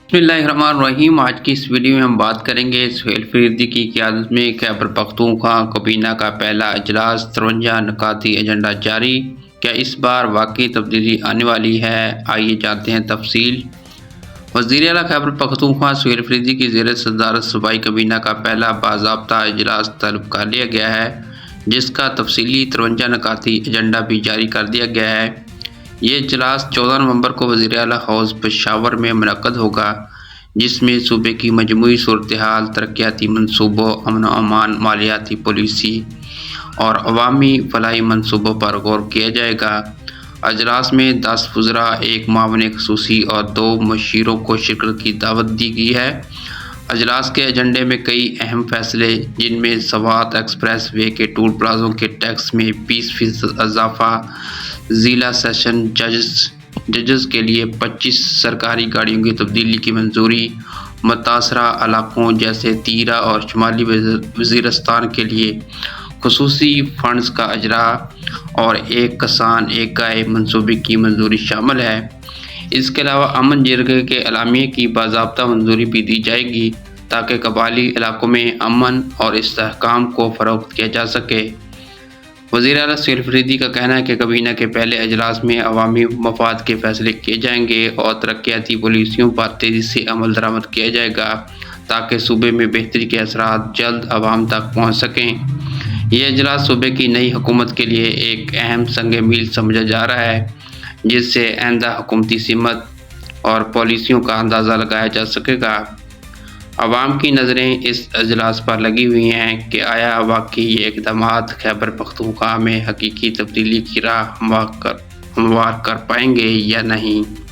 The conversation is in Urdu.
بسم اللہ الرحمن الرحیم۔ آج کی اس ویڈیو میں ہم بات کریں گے سہیل فریدی کی قیادت میں خیبر پختونخوا کابینہ کا پہلا اجلاس 53 نکاتی ایجنڈا جاری، کیا اس بار واقعی تبدیلی آنے والی ہے؟ آئیے جانتے ہیں تفصیل۔ وزیر اعلیٰ خیبر پختونخوا سہیل فریدی کی زیر صدارت صوبائی کابینہ کا پہلا باضابطہ اجلاس طلب کر لیا گیا ہے، جس کا تفصیلی 53 نکاتی ایجنڈا بھی جاری کر دیا گیا ہے۔ یہ اجلاس 14 نومبر کو وزیر اعلیٰ ہاؤس پشاور میں منعقد ہوگا، جس میں صوبے کی مجموعی صورتحال، ترقیاتی منصوبوں، امن و امان، مالیاتی پالیسی اور عوامی فلاحی منصوبوں پر غور کیا جائے گا۔ اجلاس میں 10 وزراء، 1 معاون خصوصی اور 2 مشیروں کو شرکت کی دعوت دی گئی ہے۔ اجلاس کے ایجنڈے میں کئی اہم فیصلے، جن میں سوات ایکسپریس وے کے ٹول پلازوں کے ٹیکس میں 20% اضافہ، ضلع سیشن ججز کے لیے 25 سرکاری گاڑیوں کی تبدیلی کی منظوری، متاثرہ علاقوں جیسے تیرا اور شمالی وزیرستان کے لیے خصوصی فنڈز کا اجرا اور ایک کسان ایک گائے منصوبے کی منظوری شامل ہے۔ اس کے علاوہ امن جرگے کے اعلامیے کی باضابطہ منظوری بھی دی جائے گی، تاکہ قبائلی علاقوں میں امن اور استحکام کو فروغ دیا جا سکے۔ وزیر اعلیٰ سہیل فریدی کا کہنا ہے کہ کابینہ کے پہلے اجلاس میں عوامی مفاد کے فیصلے کیے جائیں گے اور ترقیاتی پالیسیوں پر تیزی سے عمل درآمد کیا جائے گا، تاکہ صوبے میں بہتری کے اثرات جلد عوام تک پہنچ سکیں۔ یہ اجلاس صوبے کی نئی حکومت کے لیے ایک اہم سنگ میل سمجھا جا رہا ہے، جس سے آئندہ حکومتی سمت اور پالیسیوں کا اندازہ لگایا جا سکے گا۔ عوام کی نظریں اس اجلاس پر لگی ہوئی ہیں کہ آیا واقعی یہ اقدامات خیبر پختونخوا میں حقیقی تبدیلی کی راہ ہموار کر پائیں گے یا نہیں۔